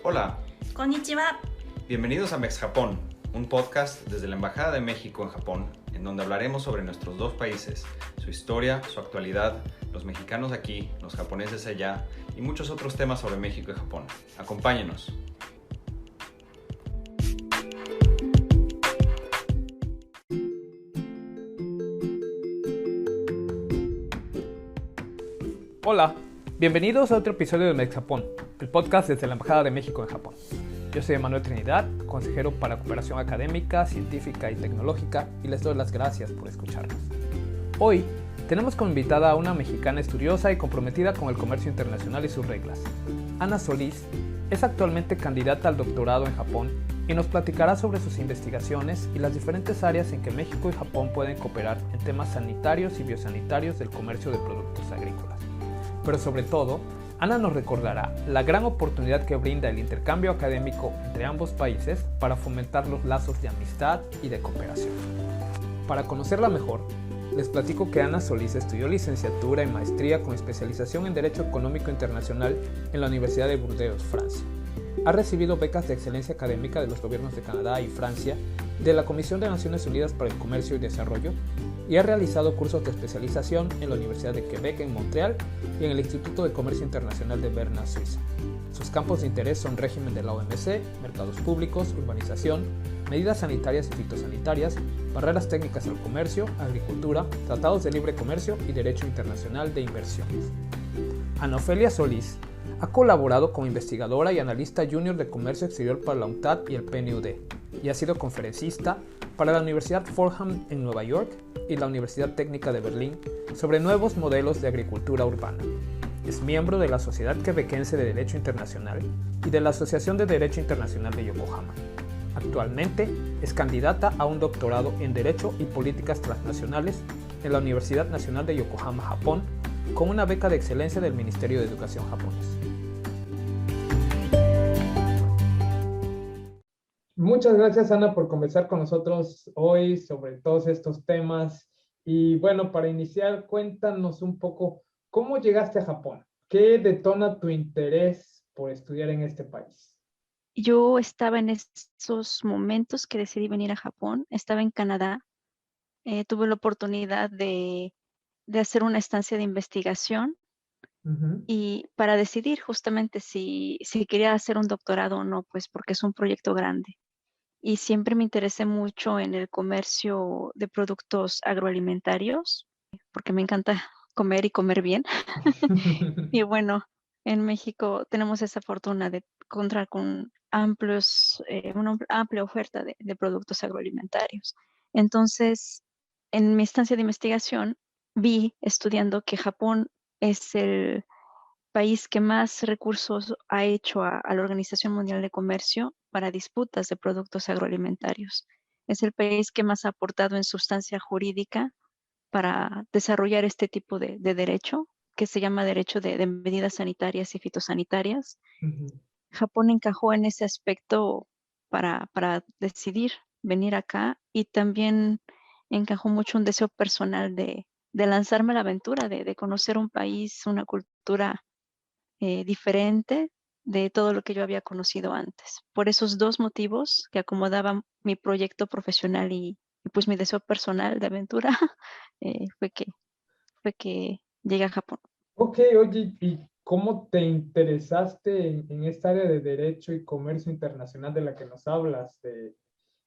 Hola, Konnichiwa. bienvenidos a Mex Japón, un podcast desde la Embajada de México en Japón, en donde hablaremos sobre nuestros dos países, su historia, su actualidad, los mexicanos aquí, los japoneses allá y muchos otros temas sobre México y Japón. Acompáñenos. Hola, bienvenidos a otro episodio de Mex Japón, el podcast desde la Embajada de México en Japón. Yo soy Emanuel Trinidad, consejero para cooperación académica, científica y tecnológica, y les doy las gracias por escucharnos. Hoy tenemos como invitada a una mexicana estudiosa y comprometida con el comercio internacional y sus reglas. Ana Solís es actualmente candidata al doctorado en Japón y nos platicará sobre sus investigaciones y las diferentes áreas en que México y Japón pueden cooperar en temas sanitarios y biosanitarios del comercio de productos agrícolas. Pero sobre todo, Ana nos recordará la gran oportunidad que brinda el intercambio académico entre ambos países para fomentar los lazos de amistad y de cooperación. Para conocerla mejor, les platico que Ana Solís estudió licenciatura y maestría con especialización en Derecho Económico Internacional en la Universidad de Burdeos, Francia. Ha recibido becas de excelencia académica de los gobiernos de Canadá y Francia, de la Comisión de Naciones Unidas para el Comercio y Desarrollo, y ha realizado cursos de especialización en la Universidad de Quebec en Montreal y en el Instituto de Comercio Internacional de Berna, Suiza. Sus campos de interés son régimen de la OMC, mercados públicos, urbanización, medidas sanitarias y fitosanitarias, barreras técnicas al comercio, agricultura, tratados de libre comercio y derecho internacional de inversiones. Ana Ofelia Solís ha colaborado como investigadora y analista junior de comercio exterior para la UNCTAD y el PNUD, y ha sido conferencista para la Universidad Fordham en Nueva York y la Universidad Técnica de Berlín sobre nuevos modelos de agricultura urbana. Es miembro de la Sociedad Quebequense de Derecho Internacional y de la Asociación de Derecho Internacional de Yokohama. Actualmente es candidata a un doctorado en Derecho y Políticas Transnacionales en la Universidad Nacional de Yokohama, Japón, con una beca de excelencia del Ministerio de Educación japonés. Muchas gracias, Ana, por conversar con nosotros hoy sobre todos estos temas. Y bueno, para iniciar, cuéntanos un poco cómo llegaste a Japón. ¿Qué detona tu interés por estudiar en este país? Yo estaba en esos momentos que decidí venir a Japón, estaba en Canadá, tuve la oportunidad de hacer una estancia de investigación y para decidir justamente si quería hacer un doctorado o no, pues porque es un proyecto grande. Y siempre me interesé mucho en el comercio de productos agroalimentarios, porque me encanta comer y comer bien. Y bueno, en México tenemos esa fortuna de contar con una amplia oferta de productos agroalimentarios. Entonces, en mi estancia de investigación, vi estudiando que Japón es el país que más recursos ha hecho a la Organización Mundial de Comercio para disputas de productos agroalimentarios. Es el país que más ha aportado en sustancia jurídica para desarrollar este tipo de derecho, que se llama derecho de medidas sanitarias y fitosanitarias. Japón encajó en ese aspecto para decidir venir acá y también encajó mucho un deseo personal de lanzarme a la aventura, de conocer un país, una cultura diferente de todo lo que yo había conocido antes. Por esos dos motivos que acomodaban mi proyecto profesional y pues mi deseo personal de aventura, eh, fue que, fue que llegué a Japón. Ok, oye, ¿y cómo te interesaste en esta área de Derecho y Comercio Internacional de la que nos hablas?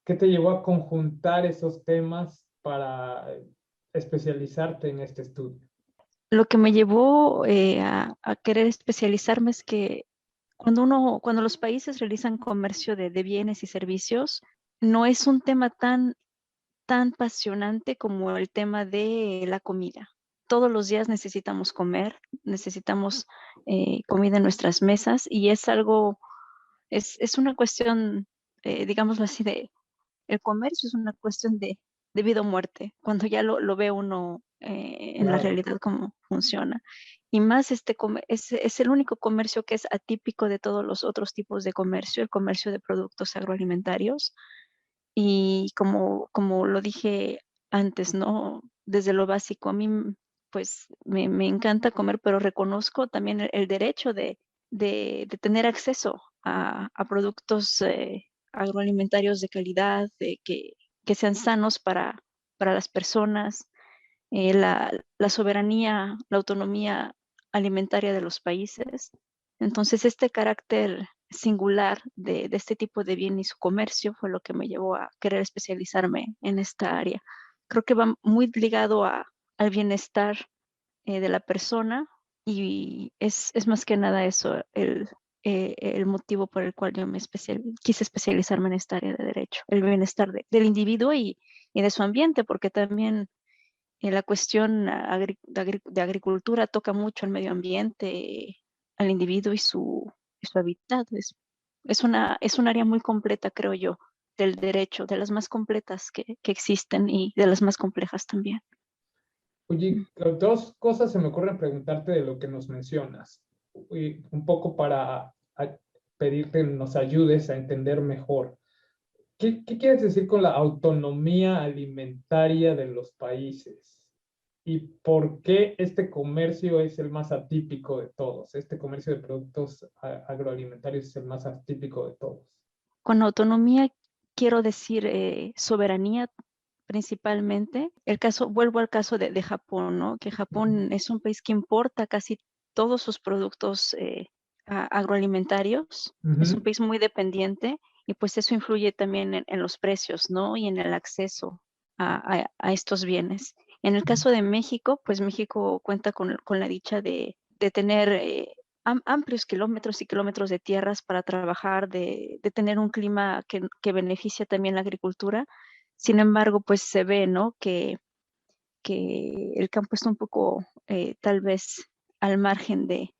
¿Qué te llevó a conjuntar esos temas para especializarte en este estudio? Lo que me llevó a querer especializarme es que cuando los países realizan comercio de bienes y servicios, no es un tema tan apasionante como el tema de la comida. Todos los días necesitamos comer, necesitamos comida en nuestras mesas y es algo, es una cuestión, digámoslo así, el comercio es una cuestión de vida o muerte, cuando ya lo ve uno en la Claro. realidad cómo funciona. Y más es el único comercio que es atípico de todos los otros tipos de comercio, el comercio de productos agroalimentarios. Y como lo dije antes, ¿no? Desde lo básico, a mí pues me encanta comer, pero reconozco también el derecho de tener acceso a productos agroalimentarios de calidad, que sean sanos para las personas, la soberanía, la autonomía alimentaria de los países. Entonces, este carácter singular de este tipo de bien y su comercio fue lo que me llevó a querer especializarme en esta área. Creo que va muy ligado al bienestar de la persona y es más que nada eso el motivo por el cual yo quise especializarme en esta área de derecho, el bienestar del individuo y de su ambiente, porque también la cuestión de agricultura toca mucho al medio ambiente, al individuo y su hábitat. Es un área muy completa, creo yo, del derecho, de las más completas que existen y de las más complejas también. Oye, dos cosas se me ocurren preguntarte de lo que nos mencionas, y un poco para pedirte nos ayudes a entender mejor. ¿Qué quieres decir con la autonomía alimentaria de los países? ¿Y por qué este comercio es el más atípico de todos? Este comercio de productos agroalimentarios es el más atípico de todos. Con autonomía quiero decir soberanía principalmente. Vuelvo al caso de Japón, ¿no? Que Japón es un país que importa casi todos sus productos agroalimentarios. Es un país muy dependiente y pues eso influye también en los precios, ¿no? Y en el acceso a estos bienes. En el caso de México, pues México cuenta con la dicha de tener amplios kilómetros y kilómetros de tierras para trabajar, de tener un clima que beneficia también la agricultura. Sin embargo, pues se ve, ¿no? Que el campo está un poco tal vez al margen del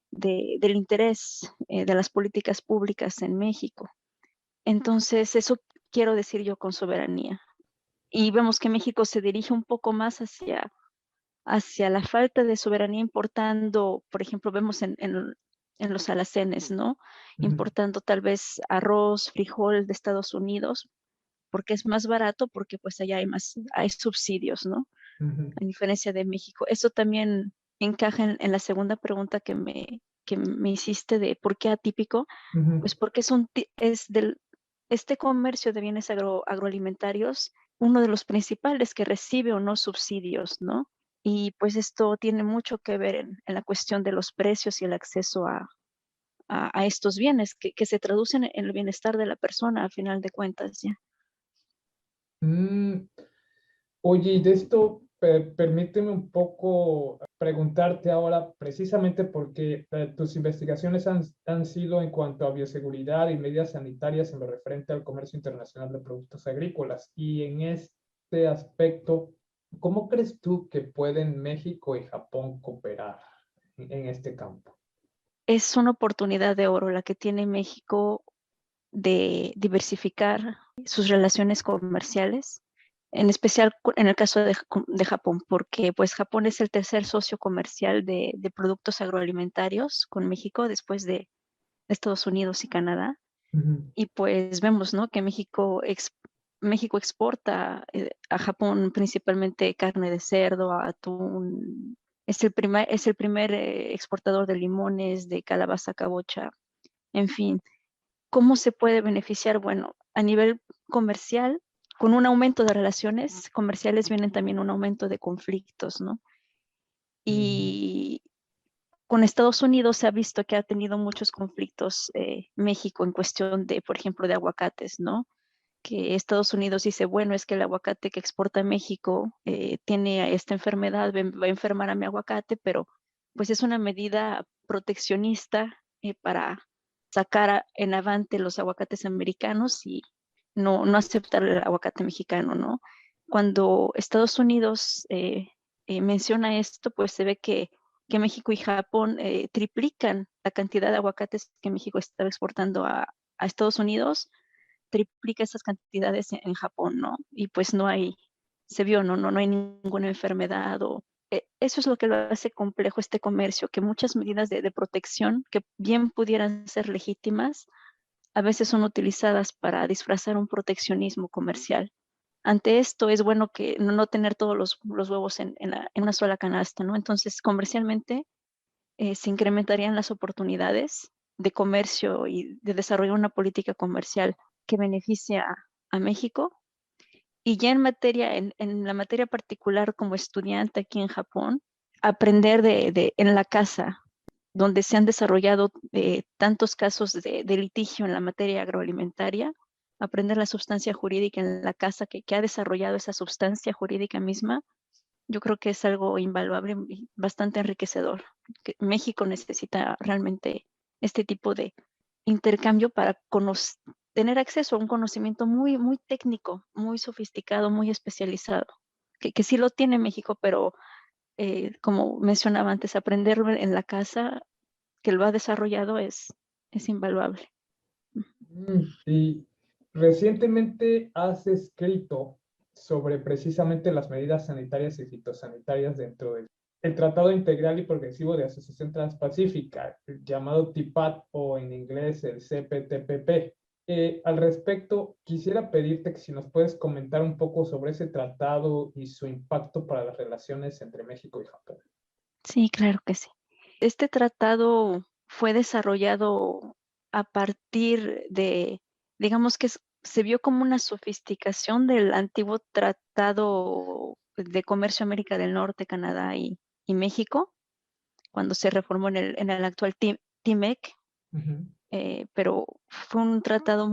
interés de las políticas públicas en México. Entonces, eso quiero decir yo con soberanía. Y vemos que México se dirige un poco más hacia la falta de soberanía importando, por ejemplo, vemos en los alacenes, ¿no? Importando tal vez arroz, frijol de Estados Unidos, porque es más barato, porque pues allá hay subsidios, ¿no? A diferencia de México. Eso también encaja en la segunda pregunta que me hiciste de por qué atípico, pues porque este comercio de bienes agroalimentarios, uno de los principales que recibe o no subsidios, ¿no? Y pues esto tiene mucho que ver en la cuestión de los precios y el acceso a estos bienes que se traducen en el bienestar de la persona a final de cuentas, ¿ya? Oye, y de esto permíteme un poco preguntarte ahora, precisamente porque tus investigaciones han sido en cuanto a bioseguridad y medidas sanitarias en lo referente al comercio internacional de productos agrícolas. Y en este aspecto, ¿cómo crees tú que pueden México y Japón cooperar en este campo? Es una oportunidad de oro la que tiene México de diversificar sus relaciones comerciales, en especial en el caso de Japón, porque pues Japón es el tercer socio comercial de productos agroalimentarios con México después de Estados Unidos y Canadá. Y pues vemos, ¿no? Que México exporta a Japón principalmente carne de cerdo, atún. Es el primer exportador de limones, de calabaza cabocha, en fin. ¿Cómo se puede beneficiar? Bueno, a nivel comercial, con un aumento de relaciones comerciales vienen también un aumento de conflictos, ¿no? Y con Estados Unidos se ha visto que ha tenido muchos conflictos México en cuestión de, por ejemplo, de aguacates, ¿no? Que Estados Unidos dice, bueno, es que el aguacate que exporta a México tiene esta enfermedad, va a enfermar a mi aguacate, pero pues es una medida proteccionista para sacar en avante los aguacates americanos y no aceptar el aguacate mexicano, ¿no? Cuando Estados Unidos menciona esto, pues se ve que México y Japón triplican la cantidad de aguacates que México estaba exportando a Estados Unidos, triplica esas cantidades en Japón, ¿no? Y pues se vio, ¿no? No hay ninguna enfermedad eso es lo que lo hace complejo este comercio, que muchas medidas de protección que bien pudieran ser legítimas, a veces son utilizadas para disfrazar un proteccionismo comercial. Ante esto es bueno que no tener todos los huevos en una sola canasta, ¿no? Entonces, comercialmente se incrementarían las oportunidades de comercio y de desarrollar una política comercial que beneficie a México. Y ya en la materia particular como estudiante aquí en Japón, aprender en la casa, donde se han desarrollado tantos casos de litigio en la materia agroalimentaria, aprender la sustancia jurídica en la casa que ha desarrollado esa sustancia jurídica misma, yo creo que es algo invaluable y bastante enriquecedor. Que México necesita realmente este tipo de intercambio para tener acceso a un conocimiento muy, muy técnico, muy sofisticado, muy especializado, que sí lo tiene México, pero como mencionaba antes, aprenderlo en la casa que lo ha desarrollado es invaluable. Y recientemente has escrito sobre precisamente las medidas sanitarias y fitosanitarias dentro del el Tratado Integral y Progresivo de Asociación Transpacífica, llamado TIPAT o en inglés el CPTPP. Al respecto, quisiera pedirte que si nos puedes comentar un poco sobre ese tratado y su impacto para las relaciones entre México y Japón. Sí, claro que sí. Este tratado fue desarrollado a partir digamos que se vio como una sofisticación del antiguo Tratado de Comercio América del Norte, Canadá y México, cuando se reformó en el actual TIMEC, Uh-huh. pero fue un tratado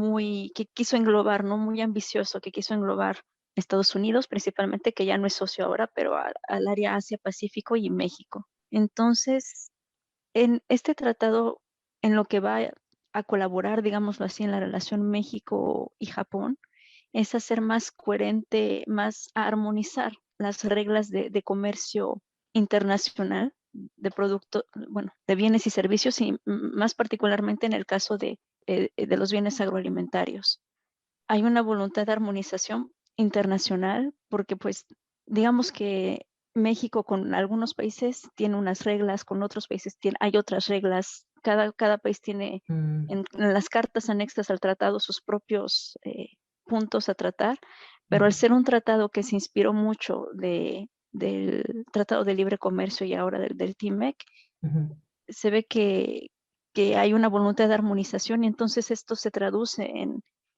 que quiso englobar, ¿no? Muy ambicioso, que quiso englobar Estados Unidos principalmente, que ya no es socio ahora, pero al área Asia-Pacífico y México. Entonces, en este tratado, en lo que va a colaborar, digámoslo así, en la relación México y Japón, es hacer más coherente, más a armonizar las reglas de comercio internacional de productos, bueno, de bienes y servicios y más particularmente en el caso de los bienes agroalimentarios. Hay una voluntad de armonización internacional porque pues digamos que México con algunos países tiene unas reglas, con otros países hay otras reglas. Cada país tiene en las cartas anexas al tratado sus propios puntos a tratar, pero al ser un tratado que se inspiró mucho del Tratado de Libre Comercio y ahora del TIMEC, se ve que hay una voluntad de armonización y entonces esto se traduce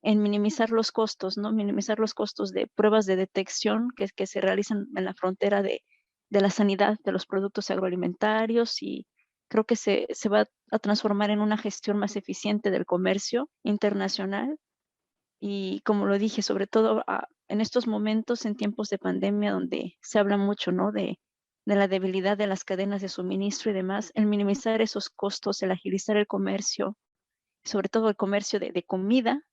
en minimizar los costos, ¿no? Minimizar los costos de pruebas de detección que se realizan en la frontera de la sanidad de los productos agroalimentarios y creo que se va a transformar en una gestión más eficiente del comercio internacional y como lo dije, sobre todo en estos momentos, en tiempos de pandemia, donde se habla mucho, ¿no? De la debilidad de las cadenas de suministro y demás, el minimizar esos costos, el agilizar el comercio, sobre todo el comercio de comida,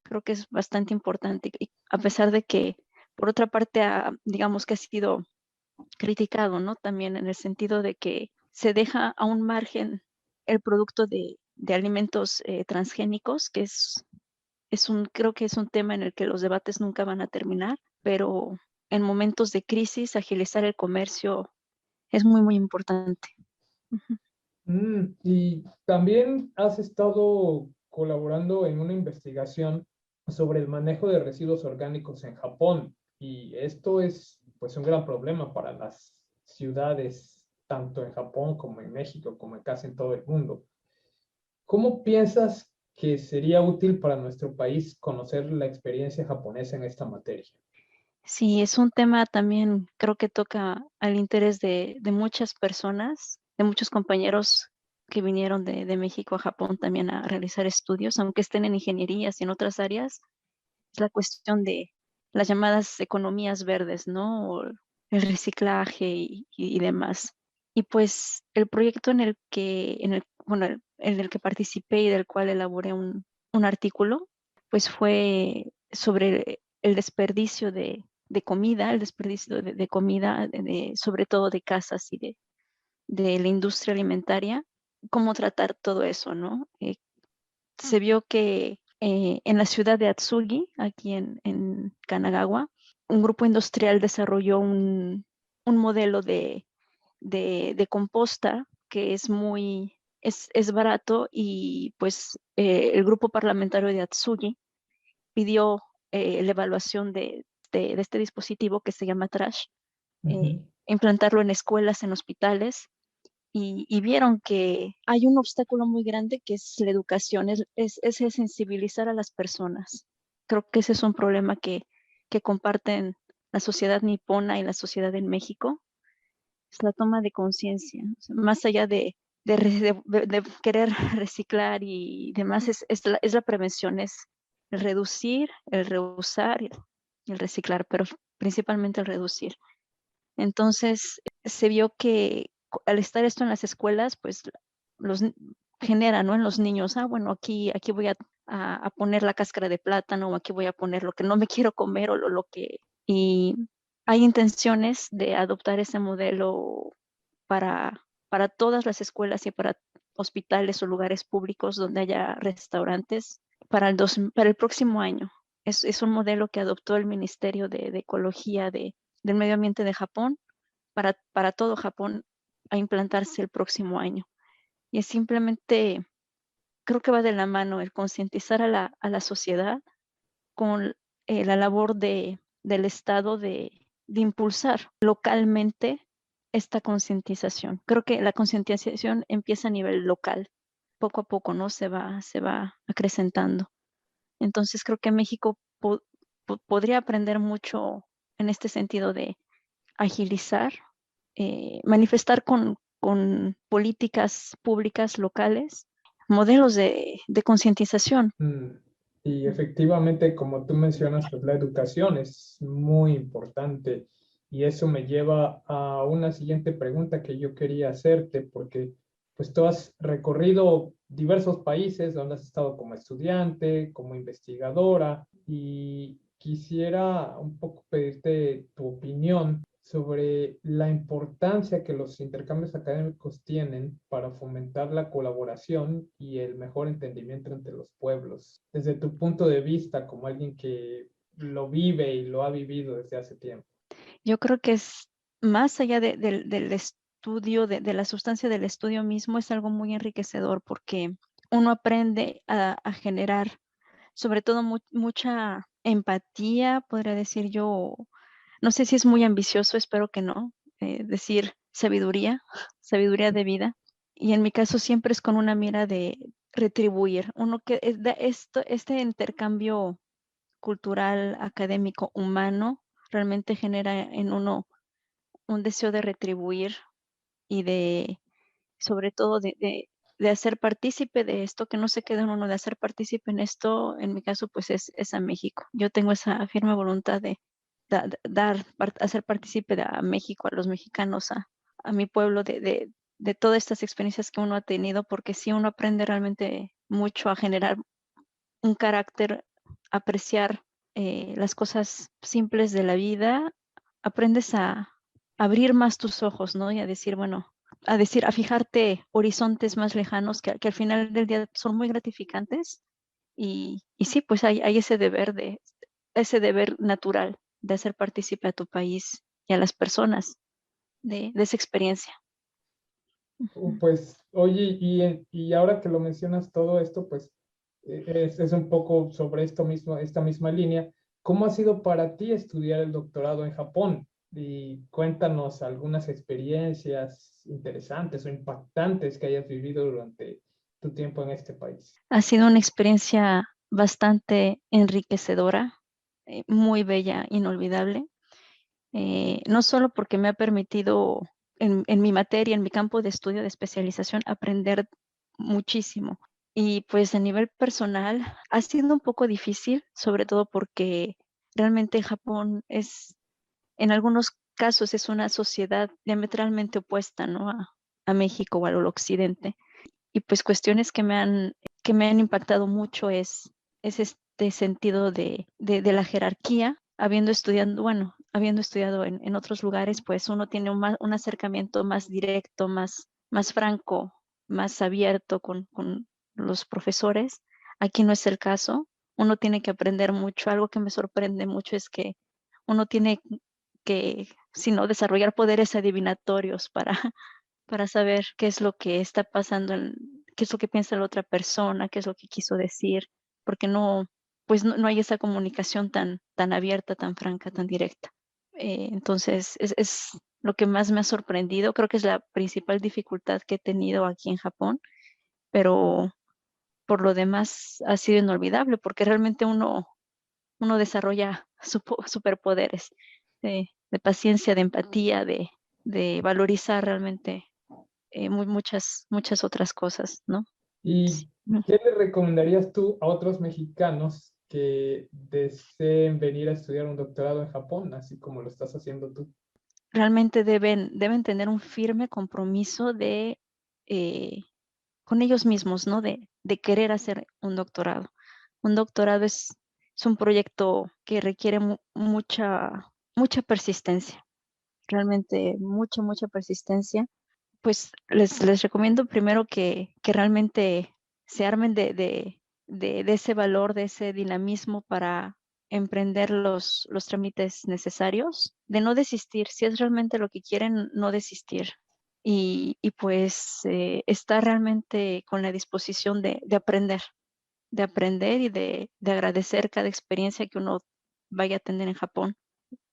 creo que es bastante importante. Y a pesar de que, por otra parte, digamos que ha sido criticado, ¿no? También en el sentido de que se deja a un margen el producto de alimentos transgénicos, que creo que es un tema en el que los debates nunca van a terminar, pero en momentos de crisis, agilizar el comercio es muy, muy importante. Ujú. Y también has estado colaborando en una investigación sobre el manejo de residuos orgánicos en Japón. Y esto es pues un gran problema para las ciudades, tanto en Japón como en México, como en casi en todo el mundo. ¿Cómo piensas que sería útil para nuestro país conocer la experiencia japonesa en esta materia? Sí, es un tema también, creo que toca al interés de muchas personas, de muchos compañeros que vinieron de México a Japón también a realizar estudios, aunque estén en ingenierías y en otras áreas, es la cuestión de las llamadas economías verdes, ¿no? O el reciclaje y demás. Y pues el proyecto bueno, en el que participé y del cual elaboré un artículo, pues fue sobre el desperdicio de comida, el desperdicio de comida, sobre todo de casas y de la industria alimentaria, cómo tratar todo eso, ¿no? Se vio que en la ciudad de Atsugi, aquí en Kanagawa, un grupo industrial desarrolló un modelo de composta que es barato y pues el grupo parlamentario de Atsugi pidió la evaluación de este dispositivo que se llama Trash, implantarlo en escuelas, en hospitales y vieron que hay un obstáculo muy grande que es la educación, es el sensibilizar a las personas. Creo que ese es un problema que comparten la sociedad nipona y la sociedad en México, es la toma de conciencia. O sea, más allá de querer reciclar y demás, es la prevención, es el reducir, el reusar y el reciclar, pero principalmente el reducir. Entonces, se vio que al estar esto en las escuelas, pues los genera, ¿no? En los niños, bueno, aquí voy a poner la cáscara de plátano, o aquí voy a poner lo que no me quiero comer, o lo que... Y hay intenciones de adoptar ese modelo para todas las escuelas y para hospitales o lugares públicos donde haya restaurantes para el próximo año. Es un modelo que adoptó el Ministerio de Ecología del Medio Ambiente de Japón para todo Japón a implantarse el próximo año. Y es simplemente, creo que va de la mano el concientizar a la sociedad con la labor del Estado de impulsar localmente esta concientización. Creo que la concientización empieza a nivel local, poco a poco, ¿no? Se va acrecentando. Entonces creo que México podría aprender mucho en este sentido de agilizar, manifestar con políticas públicas locales, modelos de concientización. Mm, Y efectivamente, como tú mencionas, pues la educación es muy importante y eso me lleva a una siguiente pregunta que yo quería hacerte, porque pues tú has recorrido diversos países donde has estado como estudiante, como investigadora y quisiera un poco pedirte tu opinión sobre la importancia que los intercambios académicos tienen para fomentar la colaboración y el mejor entendimiento entre los pueblos. Desde tu punto de vista, como alguien que lo vive y lo ha vivido desde hace tiempo. Yo creo que es más allá del estudio, de la sustancia del estudio mismo, es algo muy enriquecedor porque uno aprende a generar sobre todo mucha empatía, podría decir yo, no sé si es muy ambicioso, espero que no, decir sabiduría, sabiduría de vida. Y en mi caso siempre es con una mira de retribuir. Uno que este intercambio cultural, académico, humano, realmente genera en uno un deseo de retribuir y sobre todo de hacer partícipe de esto, que no se quede en uno de hacer partícipe en esto, en mi caso, pues es a México. Yo tengo esa firme voluntad de hacer partícipe a México, a los mexicanos, a mi pueblo, de todas estas experiencias que uno ha tenido, porque sí uno aprende realmente mucho a generar un carácter, apreciar las cosas simples de la vida, aprendes a abrir más tus ojos, ¿no? Y a decir, bueno, a fijarte horizontes más lejanos que al final del día son muy gratificantes. Y sí, pues hay ese deber natural de hacer partícipe a tu país y a las personas de esa experiencia. Pues, oye, y ahora que lo mencionas todo esto, pues es un poco sobre esto mismo, esta misma línea. ¿Cómo ha sido para ti estudiar el doctorado en Japón? Y cuéntanos algunas experiencias interesantes o impactantes que hayas vivido durante tu tiempo en este país. Ha sido una experiencia bastante enriquecedora, muy bella, inolvidable. No solo porque me ha permitido en mi materia, en mi campo de estudio de especialización, aprender muchísimo. Y pues a nivel personal ha sido un poco difícil, sobre todo porque realmente Japón en algunos casos es una sociedad diametralmente opuesta, ¿no? A México o al occidente. Y pues cuestiones que me han impactado mucho es este sentido de la jerarquía. Habiendo estudiado en otros lugares, pues uno tiene un acercamiento más directo, más franco, más abierto con los profesores. Aquí no es el caso. Uno tiene que aprender mucho. Algo que me sorprende mucho es que uno tiene que, sino desarrollar poderes adivinatorios para saber qué es lo que está pasando, qué es lo que piensa la otra persona, qué es lo que quiso decir, porque pues no hay esa comunicación tan abierta, tan franca, tan directa. Entonces, lo que más me ha sorprendido. Creo que es la principal dificultad que he tenido aquí en Japón, pero por lo demás ha sido inolvidable porque realmente uno desarrolla superpoderes de paciencia, de empatía, de valorizar realmente muchas otras cosas, ¿no? ¿Y Sí. qué le recomendarías tú a otros mexicanos que deseen venir a estudiar un doctorado en Japón, así como lo estás haciendo tú? Realmente deben tener un firme compromiso con ellos mismos, ¿no? De querer hacer un doctorado. Un doctorado es un proyecto que requiere mucha persistencia, realmente mucha persistencia. Pues les recomiendo primero que realmente se armen de ese valor, de ese dinamismo para emprender los trámites necesarios, de no desistir, si es realmente lo que quieren, no desistir. Y pues estar realmente con la disposición de aprender y de agradecer cada experiencia que uno vaya a tener en Japón,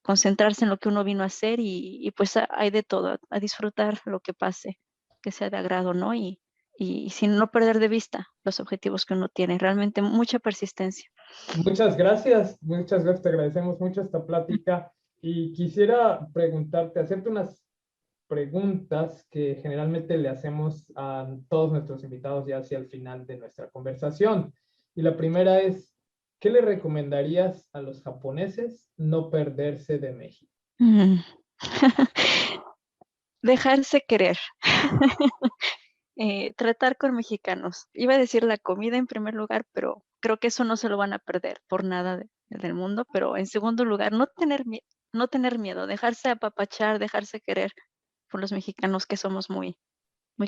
concentrarse en lo que uno vino a hacer y pues hay de todo, a disfrutar lo que pase, que sea de agrado, ¿no? Y sin no perder de vista los objetivos que uno tiene, realmente mucha persistencia. Muchas gracias, te agradecemos mucho esta plática y quisiera preguntarte, hacerte unas preguntas que generalmente le hacemos a todos nuestros invitados ya hacia el final de nuestra conversación. Y la primera es, ¿qué le recomendarías a los japoneses no perderse de México? Mm. Dejarse querer. Tratar con mexicanos. Iba a decir la comida en primer lugar, pero creo que eso no se lo van a perder por nada del mundo. Pero en segundo lugar, no tener miedo, dejarse apapachar, dejarse querer por los mexicanos que somos muy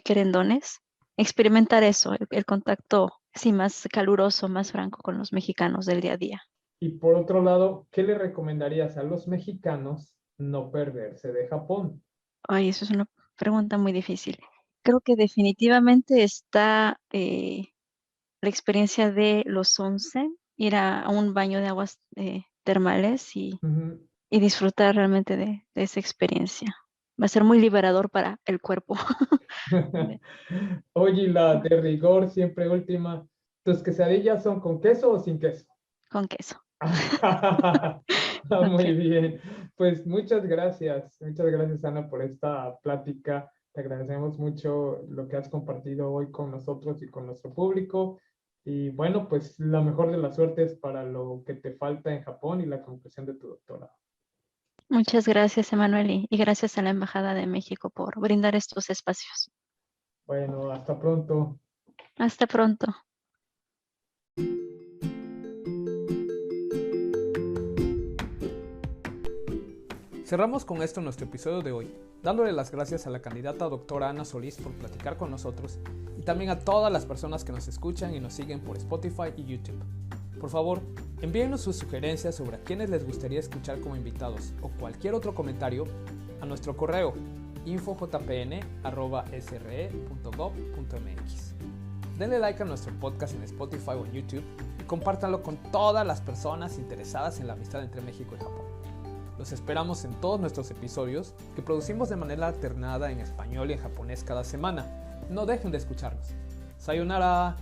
querendones. Experimentar eso, el contacto, sí, más caluroso, más franco con los mexicanos del día a día. Y por otro lado, ¿qué le recomendarías a los mexicanos no perderse de Japón? Ay, eso es una pregunta muy difícil. Creo que definitivamente está la experiencia de los onsen, ir a un baño de aguas termales Ujú. y disfrutar realmente de esa experiencia. Va a ser muy liberador para el cuerpo. Oye, y la de rigor, siempre última, ¿tus quesadillas son con queso o sin queso? Con queso. Muy Ok. bien. Pues muchas gracias Ana por esta plática. Te agradecemos mucho lo que has compartido hoy con nosotros y con nuestro público. Y bueno, pues la mejor de las suertes para lo que te falta en Japón y la conclusión de tu doctorado. Muchas gracias, Emanuel, y gracias a la Embajada de México por brindar estos espacios. Bueno, hasta pronto. Hasta pronto. Cerramos con esto nuestro episodio de hoy, dándole las gracias a la candidata doctora Ana Solís por platicar con nosotros y también a todas las personas que nos escuchan y nos siguen por Spotify y YouTube. Por favor, envíenos sus sugerencias sobre a quienes les gustaría escuchar como invitados o cualquier otro comentario a nuestro correo infojpn@sre.gov.mx. Denle like a nuestro podcast en Spotify o en YouTube y compártanlo con todas las personas interesadas en la amistad entre México y Japón. Los esperamos en todos nuestros episodios que producimos de manera alternada en español y en japonés cada semana. No dejen de escucharnos. Sayonara.